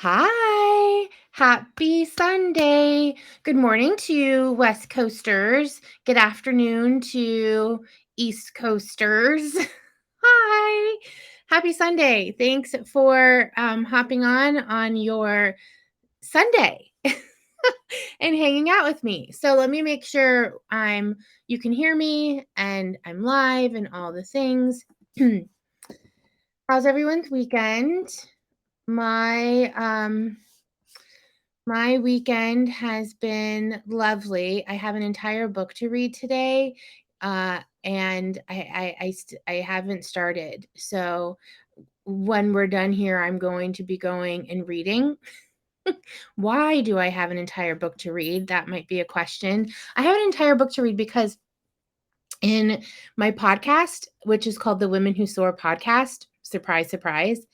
Hi, happy Sunday. Good morning to West Coasters. Good afternoon to East Coasters. Hi, happy Sunday. Thanks for hopping on your Sunday and hanging out with me. So let me make sure you can hear me and I'm live and all the things. How's everyone's weekend? My My weekend has been lovely. I have an entire book to read today, and I haven't started. So when we're done here, I'm going to be going and reading. Why do I have an entire book to read? That might be a question. I have an entire book to read because in my podcast, which is called the Women Who Soar podcast, surprise, surprise,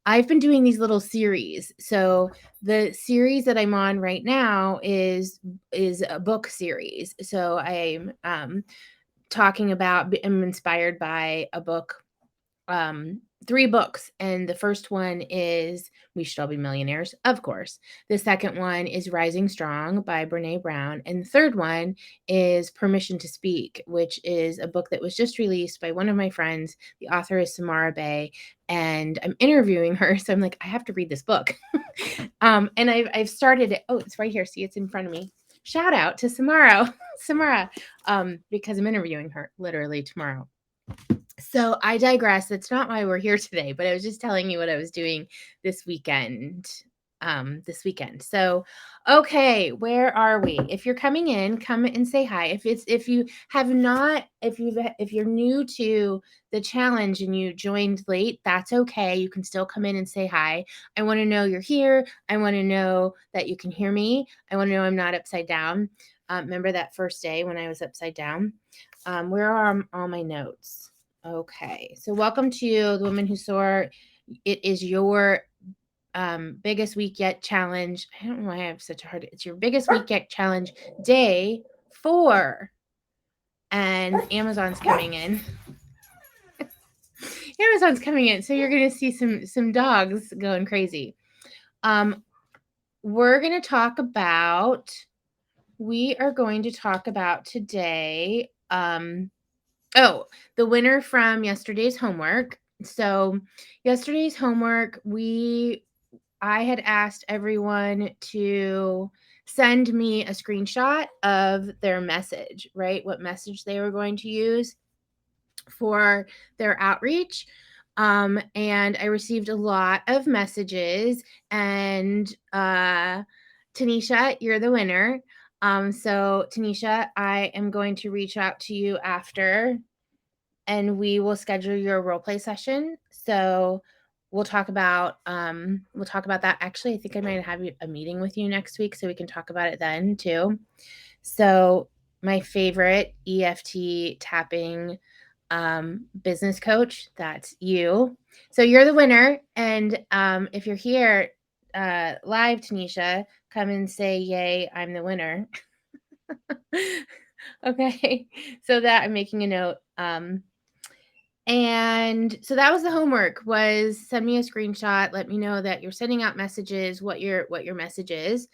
I've been doing these little series. So the series that I'm on right now is a book series. So I'm talking about I'm inspired by a book, 3 books, and the first one is We Should All Be Millionaires, of course. The second one is Rising Strong by Brené Brown, and the third one is Permission to Speak, which is a book that was just released by one of my friends. The author is Samara Bay, and I'm interviewing her, so I'm like, I have to read this book. And I've started it. Oh, it's right here. See, it's in front of me. Shout out to Samara, because I'm interviewing her literally tomorrow. So I digress. That's not why we're here today, but I was just telling you what I was doing this weekend. So okay, where are we? If you're coming in, come and say hi. If you have not, if you're new to the challenge and you joined late, that's okay. You can still come in and say hi. I want to know you're here. I want to know that you can hear me. I want to know I'm not upside down. Remember that first day when I was upside down? Where are all my notes? Okay, so welcome to the Women Who Soar. It is your biggest week yet challenge. I don't know why I have such a hard. It's your biggest week yet challenge, day 4, and Amazon's coming in. Amazon's coming in, so you're gonna see some dogs going crazy. We're gonna talk about. We are going to talk about today. Oh, the winner from yesterday's homework. So, yesterday's homework, I had asked everyone to send me a screenshot of their message, right? What message they were going to use for their outreach. And I received a lot of messages, and Tanisha, you're the winner. So Tanisha, I am going to reach out to you after and we will schedule your role play session. So we'll talk about that. Actually, I think I might have a meeting with you next week so we can talk about it then too. So my favorite EFT tapping business coach, that's you. So you're the winner. And if you're here live, Tanisha, come and say, yay, I'm the winner. Okay. So that I'm making a note. And so that was the homework, was send me a screenshot, let me know that you're sending out messages, what your message is.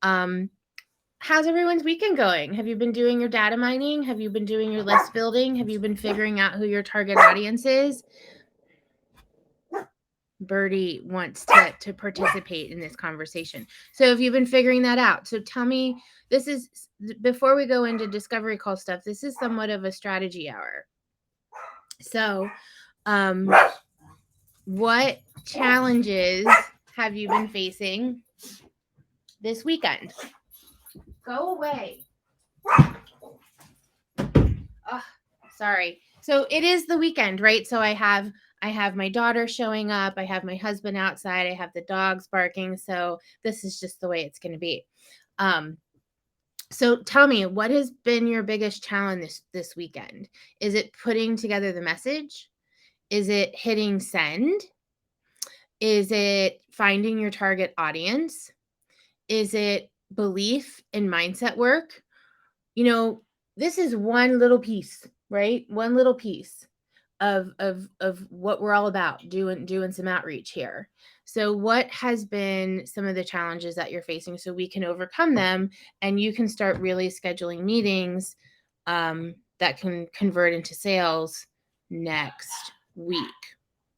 How's everyone's weekend going? Have you been doing your data mining? Have you been doing your list building? Have you been figuring out who your target audience is? Birdie wants to participate in this conversation. So if you've been figuring that out, so tell me, this is, before we go into discovery call stuff, this is somewhat of a strategy hour. So what challenges have you been facing this weekend? Go away. Oh, sorry. So it is the weekend, right? So I have my daughter showing up. I have my husband outside. I have the dogs barking. So this is just the way it's going to be. So tell me, what has been your biggest challenge this weekend? Is it putting together the message? Is it hitting send? Is it finding your target audience? Is it belief and mindset work? This is one little piece, right? One little piece. of what we're all about, doing some outreach here. So what has been some of the challenges that you're facing so we can overcome them and you can start really scheduling meetings that can convert into sales next week?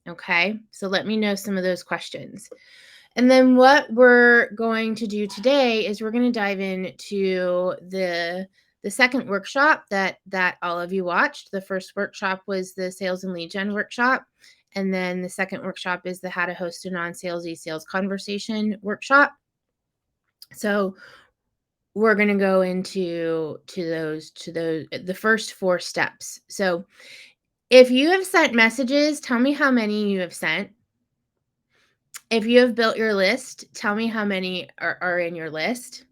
Okay, so let me know some of those questions. And then what we're going to do today is we're going to dive into the second workshop that all of you watched. The first workshop was the sales and lead gen workshop. And then the second workshop is the how to host a non-salesy sales conversation workshop. So we're going to go into those the first 4 steps. So if you have sent messages, tell me how many you have sent. If you have built your list, tell me how many are in your list.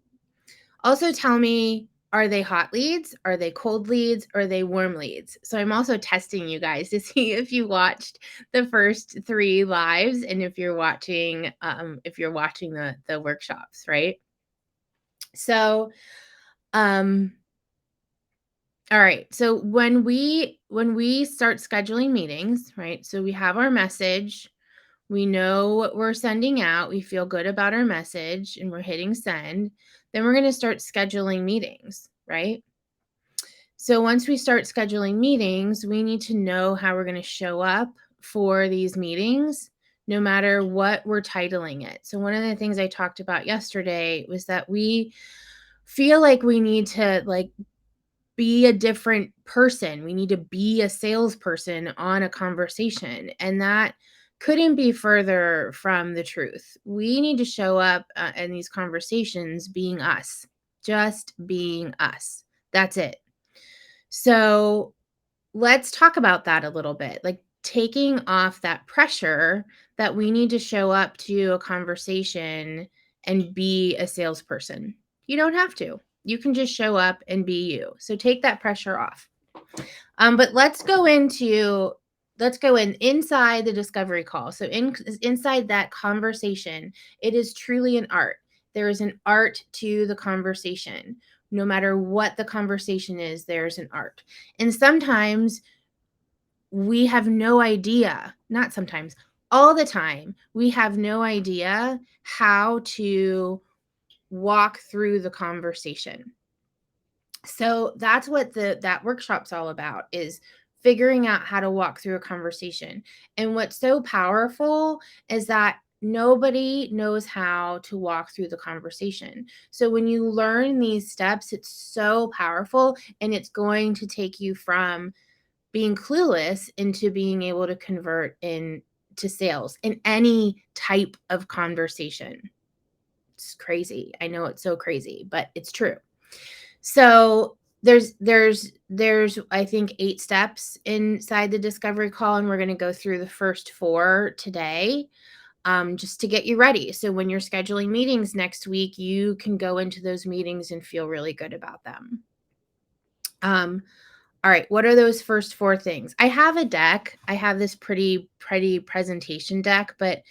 Also tell me, are they hot leads? Are they cold leads? Are they warm leads? So I'm also testing you guys to see if you watched the first 3 lives and if you're watching the workshops, right? So all right. So when we start scheduling meetings, right? So we have our message, we know what we're sending out, we feel good about our message, and we're hitting send. Then we're going to start scheduling meetings, right? So once we start scheduling meetings, we need to know how we're going to show up for these meetings, no matter what we're titling it. So one of the things I talked about yesterday was that we feel like we need to be a different person. We need to be a salesperson on a conversation. And that couldn't be further from the truth. We need to show up in these conversations being us, just being us. That's it. So let's talk about that a little bit. Like taking off that pressure that we need to show up to a conversation and be a salesperson. You don't have to. You can just show up and be you. So take that pressure off. But let's go inside the discovery call. So inside that conversation, it is truly an art. There is an art to the conversation. No matter what the conversation is, there's an art. And sometimes we have no idea, not sometimes, all the time, we have no idea how to walk through the conversation. So that's what that workshop's all about, is figuring out how to walk through a conversation. And what's so powerful is that nobody knows how to walk through the conversation. So when you learn these steps, it's so powerful, and it's going to take you from being clueless into being able to convert into sales in any type of conversation. It's crazy. I know it's so crazy, but it's true. So there's I think 8 steps inside the discovery call, and we're going to go through the first 4 today, just to get you ready. So when you're scheduling meetings next week, you can go into those meetings and feel really good about them. All right, what are those first 4 things? I have a deck. I have this pretty presentation deck, but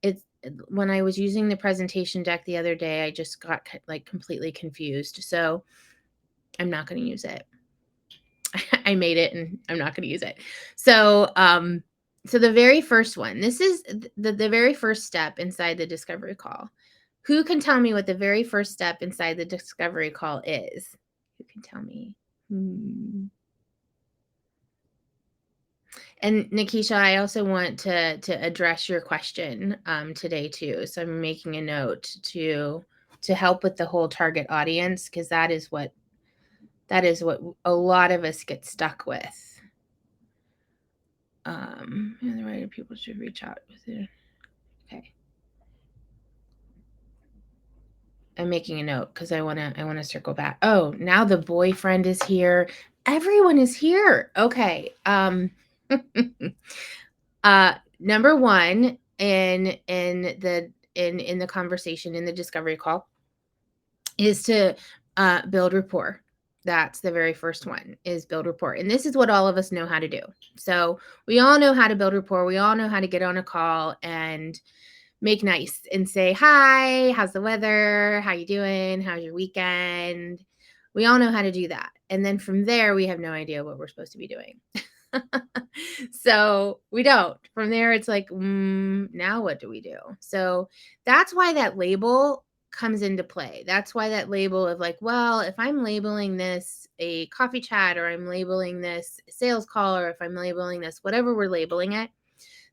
it's when I was using the presentation deck the other day, I just got completely confused. So I'm not going to use it. I made it and I'm not going to use it. So, so the very first one, this is the very first step inside the discovery call. Who can tell me what the very first step inside the discovery call is? Who can tell me? And Nikisha, I also want to address your question today too. So I'm making a note to help with the whole target audience, because that is what a lot of us get stuck with. And the right people should reach out with it. Okay. I'm making a note because I wanna circle back. Oh, now the boyfriend is here. Everyone is here. Okay. Number 1 in the conversation, in the discovery call, is to build rapport. That's the very first one, is build rapport. And this is what all of us know how to do. So we all know how to build rapport. We all know how to get on a call and make nice and say, hi, how's the weather? How you doing? How's your weekend? We all know how to do that. And then from there, we have no idea what we're supposed to be doing. So we don't. From there, it's like, now what do we do? So that's why that label comes into play. That's why that label of like, well, if I'm labeling this a coffee chat, or I'm labeling this a sales call, or if I'm labeling this, whatever we're labeling it,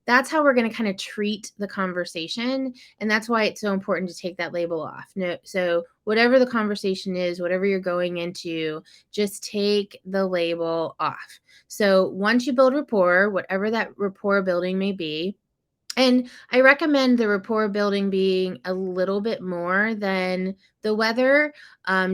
that's how we're going to kind of treat the conversation. And that's why it's so important to take that label off. No, so whatever the conversation is, whatever you're going into, just take the label off. So once you build rapport, whatever that rapport building may be, and I recommend the rapport building being a little bit more than the weather,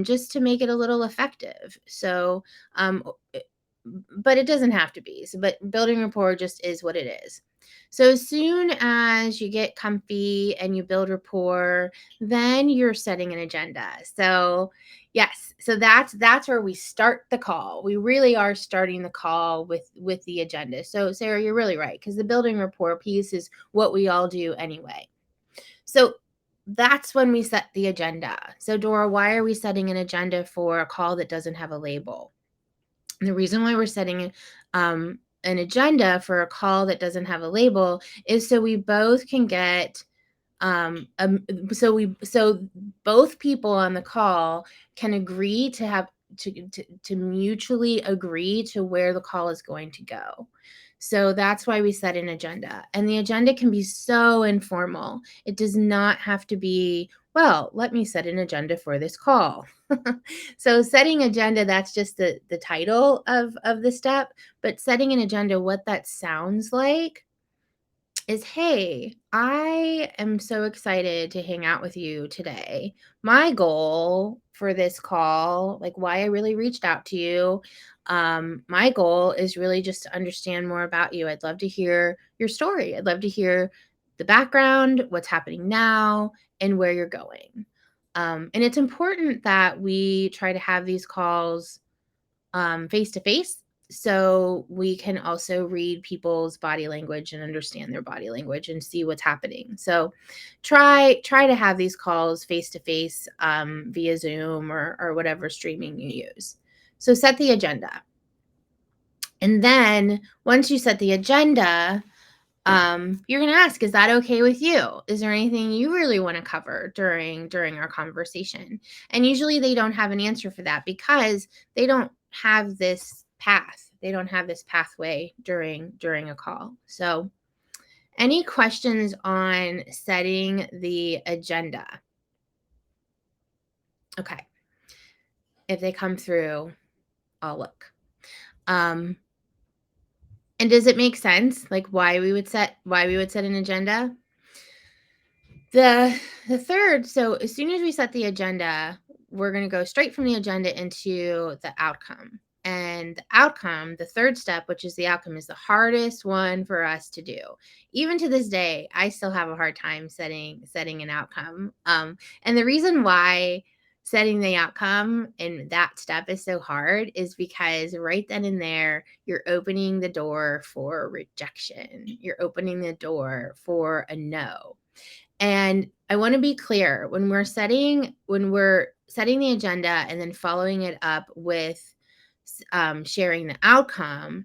just to make it a little effective. So, but it doesn't have to be. So, but building rapport just is what it is. So as soon as you get comfy and you build rapport, then you're setting an agenda. So yes, so that's where we start the call. We really are starting the call with the agenda. So Sarah, you're really right, because the building rapport piece is what we all do anyway. So that's when we set the agenda. So Dora, why are we setting an agenda for a call that doesn't have a label? And the reason why we're setting an agenda for a call that doesn't have a label is so we both can get so both people on the call can agree to have to mutually agree to where the call is going to go. So that's why we set an agenda. And the agenda can be so informal. It does not have to be, well, let me set an agenda for this call. So setting agenda, that's just the title of the step, but setting an agenda, what that sounds like is, hey, I am so excited to hang out with you today. My goal for this call, like why I really reached out to you, my goal is really just to understand more about you. I'd love to hear your story. I'd love to hear the background, what's happening now, and where you're going. And it's important that we try to have these calls face to face, so we can also read people's body language and understand their body language and see what's happening. So try to have these calls face to face via Zoom or whatever streaming you use. So set the agenda. And then once you set the agenda, you're going to ask, is that okay with you? Is there anything you really want to cover during our conversation? And usually they don't have an answer for that because they don't have this path. They don't have this pathway during a call. So any questions on setting the agenda? Okay. If they come through, I'll look. And does it make sense, like why we would set an agenda? The third, so as soon as we set the agenda, we're going to go straight from the agenda into the outcome. And the outcome, the third step, which is the outcome, is the hardest one for us to do. Even to this day, I still have a hard time setting an outcome. And the reason why setting the outcome and that step is so hard is because right then and there, you're opening the door for rejection. You're opening the door for a no. And I want to be clear, when we're setting the agenda and then following it up with sharing the outcome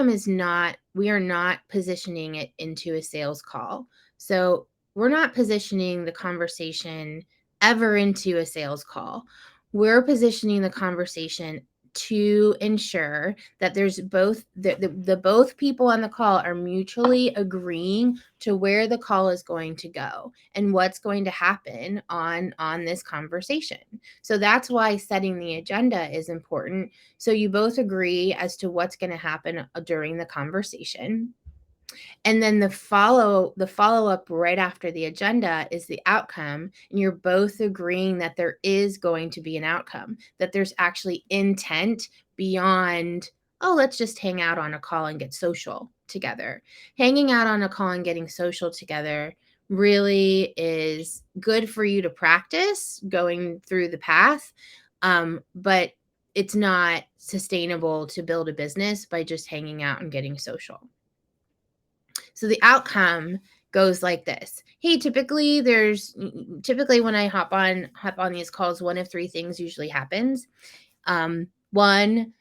is not, we are not positioning it into a sales call. So we're not positioning the conversation ever into a sales call. We're positioning the conversation to ensure that there's both the both people on the call are mutually agreeing to where the call is going to go and what's going to happen on this conversation. So that's why setting the agenda is important, so you both agree as to what's going to happen during the conversation. And then the follow up right after the agenda is the outcome, and you're both agreeing that there is going to be an outcome, that there's actually intent beyond, oh, let's just hang out on a call and get social together. Hanging out on a call and getting social together really is good for you to practice going through the path, but it's not sustainable to build a business by just hanging out and getting social. So the outcome goes like this. Hey, typically when I hop on these calls, one of three things usually happens. One,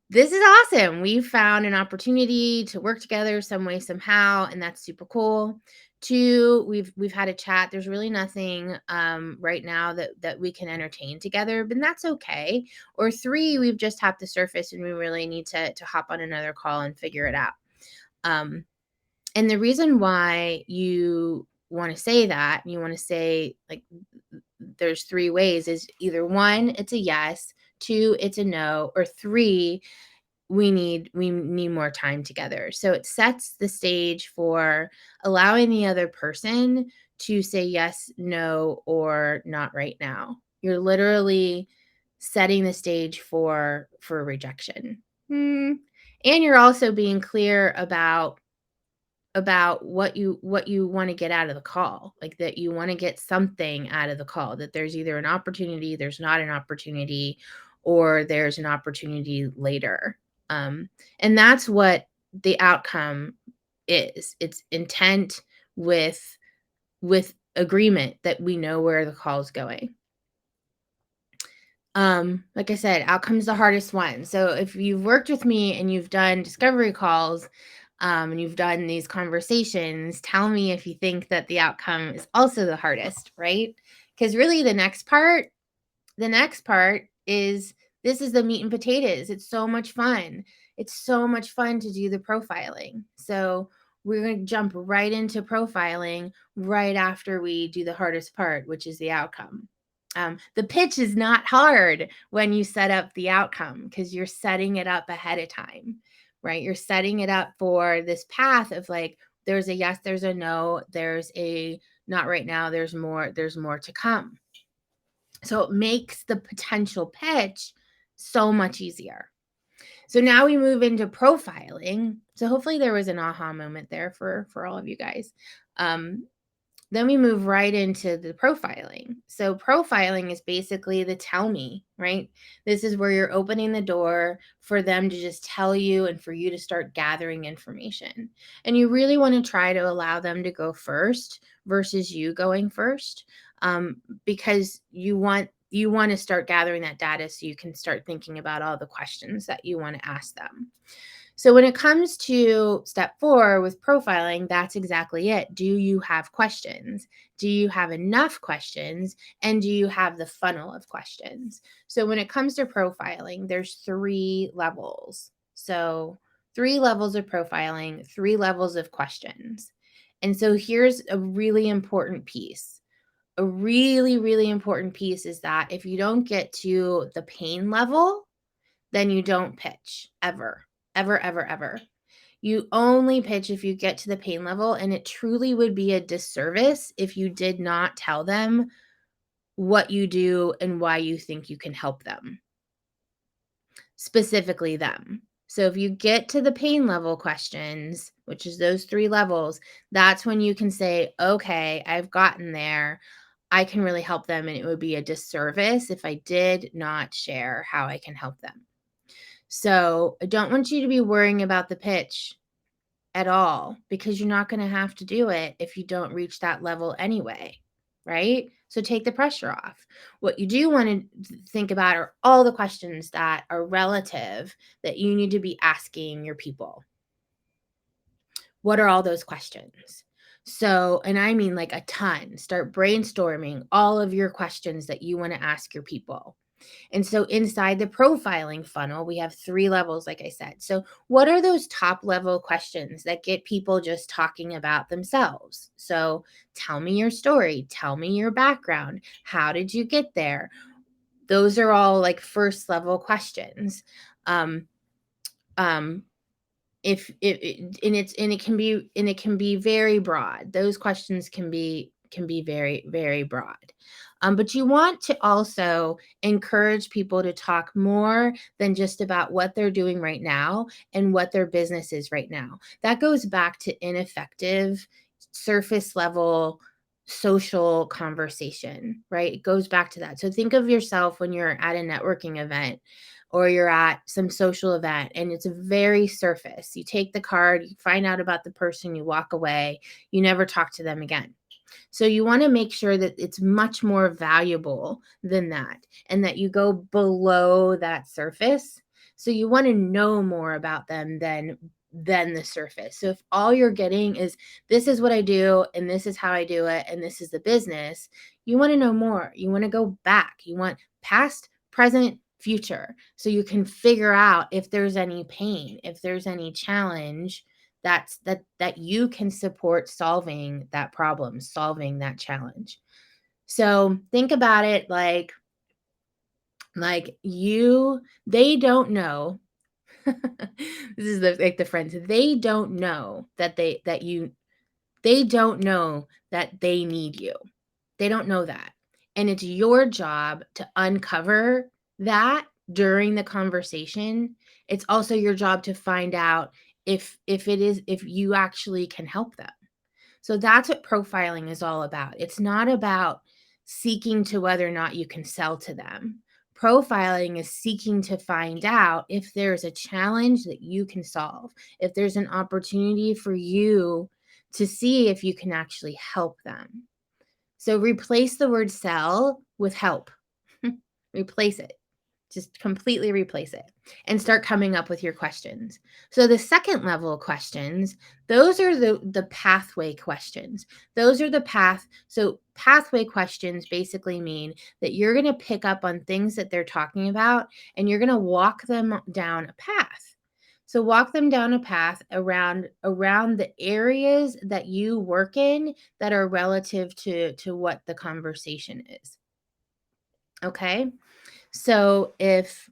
this is awesome. We found an opportunity to work together some way, somehow, and that's super cool. Two, we've had a chat. There's really nothing right now that we can entertain together, but that's okay. Or three, we've just tapped the surface and we really need to hop on another call and figure it out. Um, and the reason why you want to say that, you want to say like there's three ways is either one, it's a yes, two, it's a no, or three, we need more time together. So it sets the stage for allowing the other person to say yes, no, or not right now. You're literally setting the stage for rejection. And you're also being clear about what you want to get out of the call, like that you want to get something out of the call, that there's either an opportunity, there's not an opportunity, or there's an opportunity later. um and that's what the outcome is. It's intent with agreement that we know where the call is going. Like I said, outcome's the hardest one. So if you've worked with me and you've done discovery calls, and you've done these conversations, tell me if you think that the outcome is also the hardest, right? Because really the next part is, this is the meat and potatoes. It's so much fun. It's so much fun to do the profiling. So we're going to jump right into profiling right after we do the hardest part, which is the outcome. The pitch is not hard when you set up the outcome because you're setting it up ahead of time, right? You're setting it up for this path of like, there's a yes, there's a no, there's a not right now, there's more to come. So it makes the potential pitch so much easier. So now we move into profiling. So hopefully there was an aha moment there for all of you guys. Then we move right into the profiling. So profiling is basically the tell me, right? This is where you're opening the door for them to just tell you and for you to start gathering information. And you really want to try to allow them to go first versus you going first, because you want to start gathering that data so you can start thinking about all the questions that you want to ask them. So when it comes to step 4 with profiling, that's exactly it. Do you have questions? Do you have enough questions? And do you have the funnel of questions? So when it comes to profiling, there's 3 levels. So 3 levels of profiling, 3 levels of questions. And so here's a really important piece. A really, really important piece is that if you don't get to the pain level, then you don't pitch ever, ever, ever, ever. You only pitch if you get to the pain level, and it truly would be a disservice if you did not tell them what you do and why you think you can help them, specifically them. So if you get to the pain level questions, which is those 3 levels, that's when you can say, okay, I've gotten there. I can really help them, and it would be a disservice if I did not share how I can help them. So I don't want you to be worrying about the pitch at all, because you're not going to have to do it if you don't reach that level anyway, right? So take the pressure off. What you do want to think about are all the questions that are relative that you need to be asking your people. What are all those questions? So, and I mean like a ton. Start brainstorming all of your questions that you want to ask your people. And so inside the profiling funnel, we have 3 levels, like I said. So, what are those top level questions that get people just talking about themselves? So, tell me your story, tell me your background, how did you get there? Those are all like first level questions. Um, um, if it and it can be very broad. Those questions can be very, very broad. But you want to also encourage people to talk more than just about what they're doing right now and what their business is right now. That goes back to ineffective, surface level social conversation, right? It goes back to that. So think of yourself when you're at a networking event or you're at some social event and it's very surface. You take the card, you find out about the person, you walk away, you never talk to them again. So you want to make sure that it's much more valuable than that and that you go below that surface So you want to know more about them than the surface. So if all you're getting is this is what I do and this is how I do it and this is the business, you want to know more. You want to go back. You want past, present, future. So you can figure out if there's any pain, if there's any challenge that you can support solving that problem, solving that challenge. So think about it like they don't know. This is like the friends. They don't know they don't know that they need you. They don't know that. And it's your job to uncover that during the conversation. It's also your job to find out if you actually can help them. So that's what profiling is all about. It's not about seeking to whether or not you can sell to them. Profiling is seeking to find out if there's a challenge that you can solve, if there's an opportunity for you to see if you can actually help them. So replace the word sell with help. Replace it. Just completely replace it and start coming up with your questions. So the second level questions, those are the pathway questions. Those are the path. So pathway questions basically mean that you're going to pick up on things that they're talking about and you're going to walk them down a path. So walk them down a path around the areas that you work in that are relative to what the conversation is. Okay? So if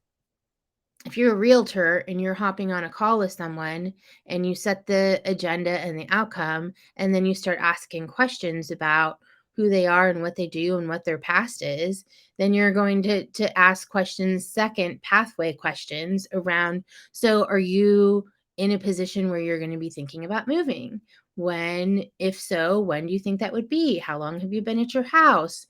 you're a realtor and you're hopping on a call with someone and you set the agenda and the outcome, and then you start asking questions about who they are and what they do and what their past is, then you're going to ask questions, second pathway questions around, so are you in a position where you're going to be thinking about moving? When, if so, when do you think that would be? How long have you been at your house?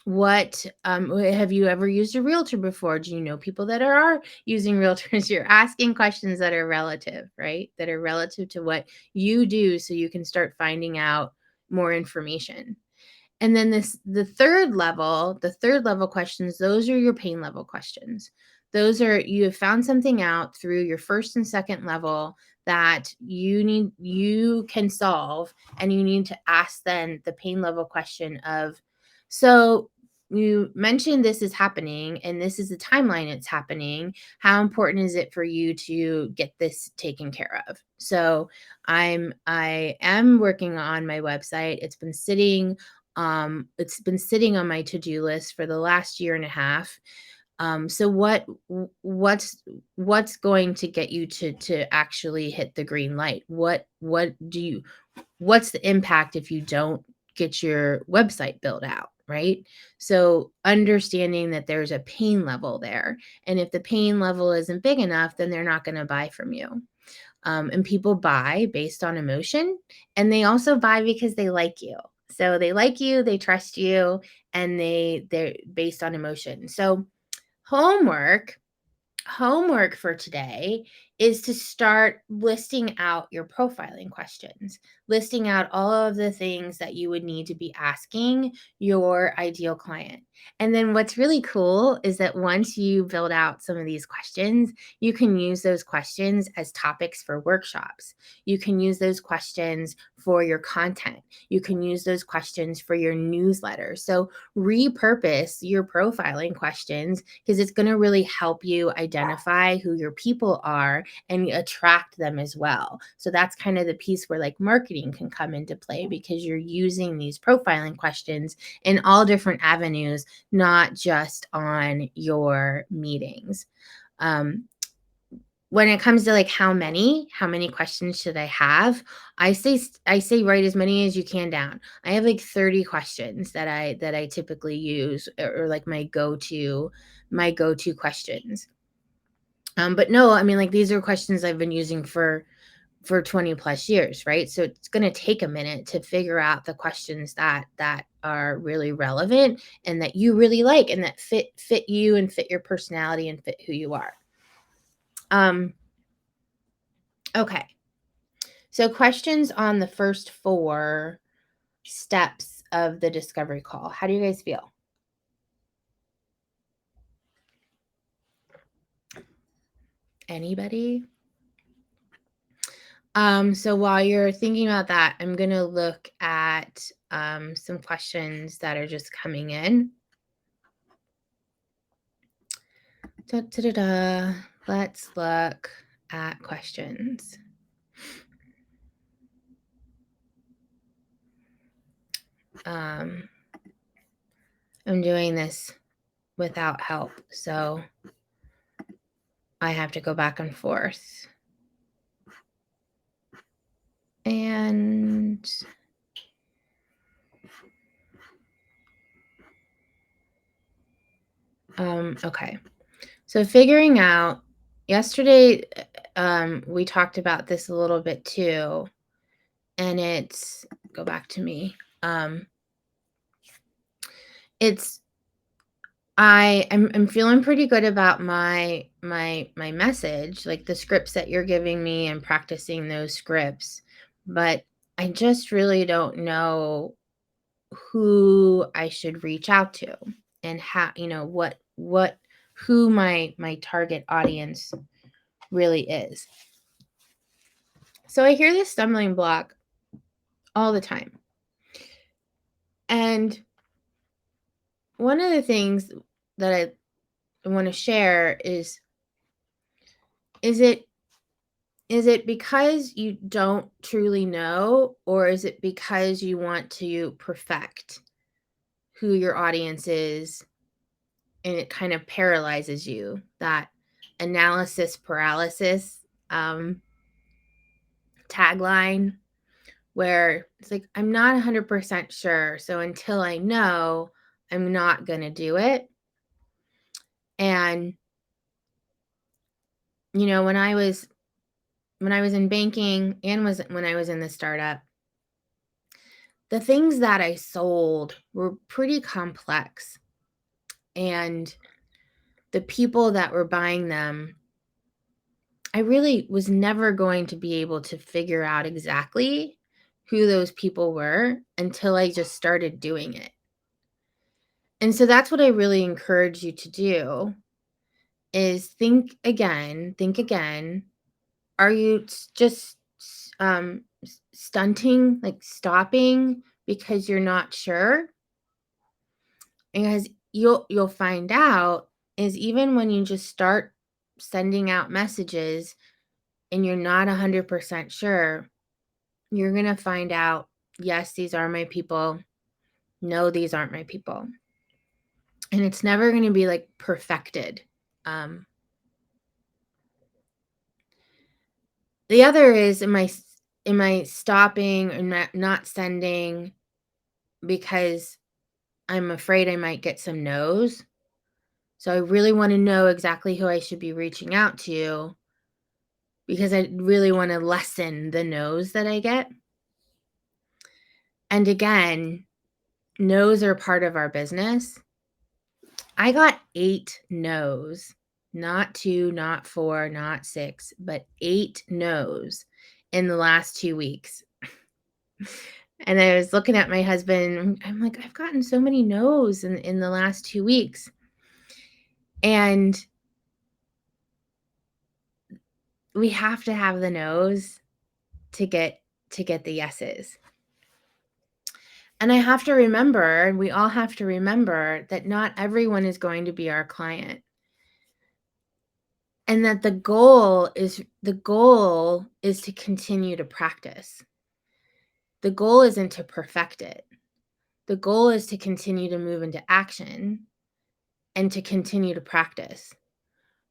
What have you ever used a realtor before? Do you know people that are using realtors? You're asking questions that are relative, right? That are relative to what you do so you can start finding out more information. And then the third level questions, those are your pain level questions. Those are, you have found something out through your first and second level that you can solve, and you need to ask then the pain level question of, so you mentioned this is happening and this is the timeline it's happening. How important is it for you to get this taken care of? So I am working on my website. It's been sitting on my to-do list for the last year and a half. So what's going to get you to actually hit the green light? What's the impact if you don't get your website built out, right? So understanding that there's a pain level there. And if the pain level isn't big enough, then they're not going to buy from you. And people buy based on emotion, and they also buy because they like you. So they like you, they trust you, and they're based on emotion. So homework homework for today is to start listing out your profiling questions, listing out all of the things that you would need to be asking your ideal client. And then what's really cool is that once you build out some of these questions, you can use those questions as topics for workshops. You can use those questions for your content. You can use those questions for your newsletter. So repurpose your profiling questions because it's going to really help you identify who your people are and attract them as well. So that's kind of the piece where like marketing can come into play, because you're using these profiling questions in all different avenues, not just on your meetings. Um, when it comes to like how many questions should I have? I say write as many as you can down. I have like 30 questions that I typically use, or like my go-to questions. But no, I mean, like, these are questions I've been using for 20 plus years, right? So it's going to take a minute to figure out the questions that are really relevant and that you really like and that fit you and fit your personality and fit who you are. Okay. So questions on the first 4 steps of the discovery call. How do you guys feel? anybody? So while you're thinking about that, I'm going to look at some questions that are just coming in. Let's look at questions. I'm doing this without help, so I have to go back and forth. And okay. So figuring out, yesterday we talked about this a little bit too, and it's, go back to me. It's I'm feeling pretty good about my message, like the scripts that you're giving me and practicing those scripts, but I just really don't know who I should reach out to and how, what who my target audience really is. So I hear this stumbling block all the time. And one of the things that I want to share is it because you don't truly know, or is it because you want to perfect who your audience is and it kind of paralyzes you, that analysis paralysis tagline, where it's like, I'm not 100% sure, so until I know, I'm not going to do it. And when I was in banking and when I was in the startup, the things that I sold were pretty complex, and the people that were buying them, I really was never going to be able to figure out exactly who those people were until I just started doing it. And so that's what I really encourage you to do, is think again. Are you just stunting, like stopping because you're not sure? Because you'll find out is, even when you just start sending out messages and you're not 100% sure, you're going to find out, yes, these are my people. No, these aren't my people. And it's never going to be like perfected. The other is, am I stopping or not sending because I'm afraid I might get some no's? So I really want to know exactly who I should be reaching out to, because I really want to lessen the no's that I get. And again, no's are part of our business. I got 8 no's, not 2, not 4, not 6, but 8 no's in the last 2 weeks. And I was looking at my husband, I'm like, I've gotten so many no's in the last 2 weeks. And we have to have the no's to get the yeses. And I have to remember, and we all have to remember, that not everyone is going to be our client. And that the goal is to continue to practice. The goal isn't to perfect it. The goal is to continue to move into action and to continue to practice,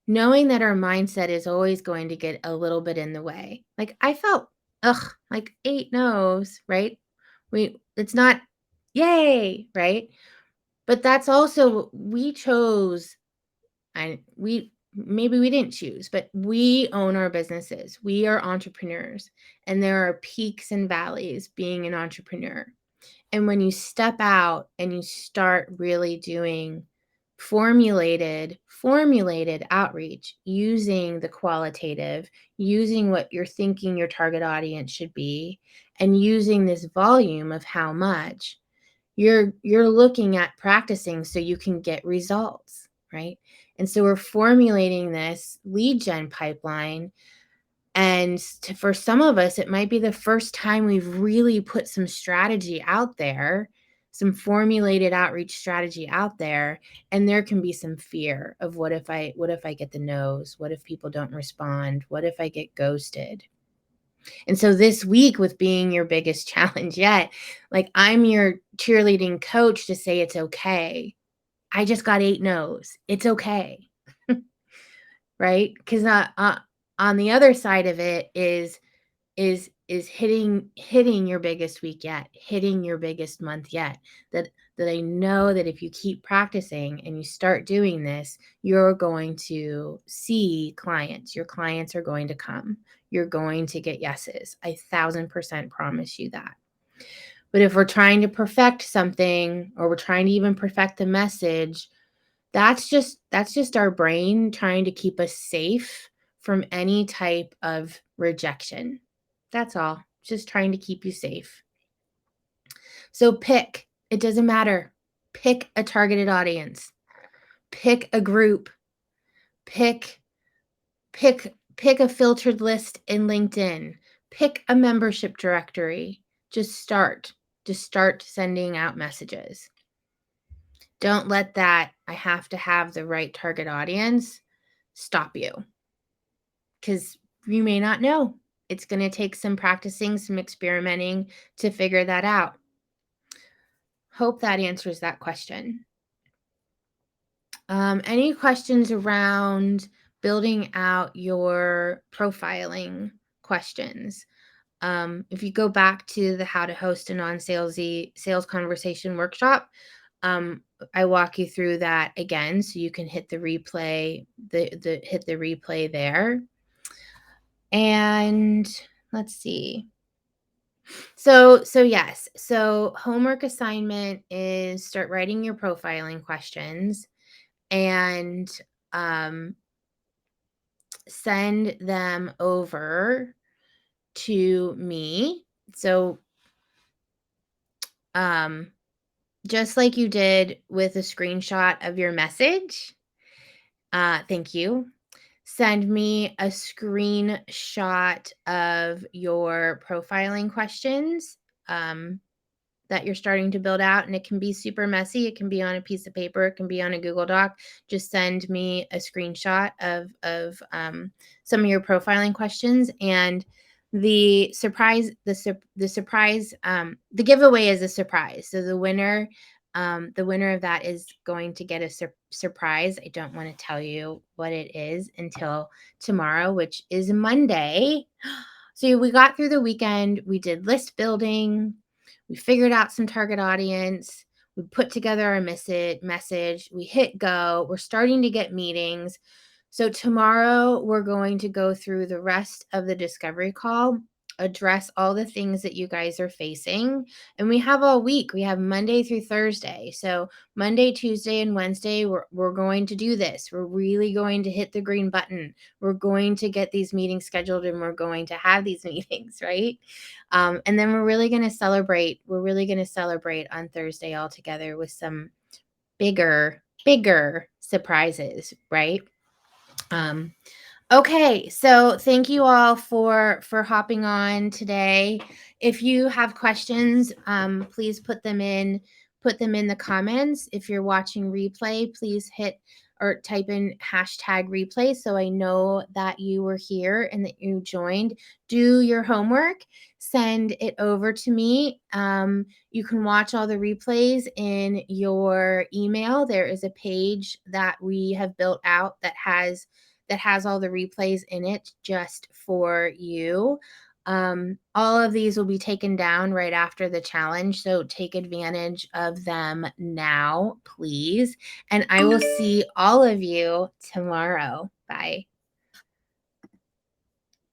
knowing that our mindset is always going to get a little bit in the way. Like, I felt, like 8 no's, right? It's not yay, right? But that's also, we chose, and maybe we didn't choose, but we own our businesses. We are entrepreneurs, and there are peaks and valleys being an entrepreneur. And when you step out and you start really doing formulated outreach, using the qualitative, using what you're thinking your target audience should be, and using this volume of how much, you're looking at practicing so you can get results, right? And so we're formulating this lead gen pipeline. And for some of us, it might be the first time we've really put some strategy out there, some formulated outreach strategy out there. And there can be some fear of what if I get the no's? What if people don't respond? What if I get ghosted? And so this week, with being your biggest challenge yet, like, I'm your cheerleading coach to say it's okay. I just got 8 no's. It's okay. Right? Because on the other side of it is hitting your biggest week yet, hitting your biggest month yet. That I know that if you keep practicing and you start doing this, you're going to see clients. Your clients are going to come. You're going to get yeses. I 1,000% promise you that. But if we're trying to perfect something, or we're trying to even perfect the message, that's just our brain trying to keep us safe from any type of rejection. That's all. Just trying to keep you safe. So pick. It doesn't matter. Pick a targeted audience. Pick a group. Pick a filtered list in LinkedIn. Pick a membership directory. Just start sending out messages. Don't let that I have to have the right target audience stop you, because you may not know. It's going to take some practicing, some experimenting to figure that out. Hope that answers that question. Any questions around building out your profiling questions? If you go back to the How to Host a Non-Salesy Sales Conversation workshop, I walk you through that again, so you can hit the replay, hit the replay there. And let's see. So yes. So homework assignment is start writing your profiling questions and send them over to me. So just like you did with a screenshot of your message, thank you. Send me a screenshot of your profiling questions that you're starting to build out. And it can be super messy. It can be on a piece of paper. It can be on a Google Doc. Just send me a screenshot of some of your profiling questions. And the surprise, the giveaway is a surprise. So the winner of that is going to get a surprise. I don't want to tell you what it is until tomorrow, which is Monday. So we got through the weekend. We did list building. We figured out some target audience. We put together our message. We hit go. We're starting to get meetings. So tomorrow we're going to go through the rest of the discovery call, address all the things that you guys are facing. And we have all week. We have Monday through Thursday. So Monday, Tuesday, and Wednesday, we're going to do this. We're really going to hit the green button. We're going to get these meetings scheduled, and we're going to have these meetings, right? And then we're really going to celebrate. We're really going to celebrate on Thursday all together with some bigger surprises, right? Okay, so thank you all for hopping on today. If you have questions, please put them in the comments. If you're watching replay, please hit or type in #replay so I know that you were here and that you joined. Do your homework, send it over to me. You can watch all the replays in your email. There is a page that we have built out that has all the replays in it just for you. All of these will be taken down right after the challenge, so take advantage of them now, please. And I will see all of you tomorrow. Bye.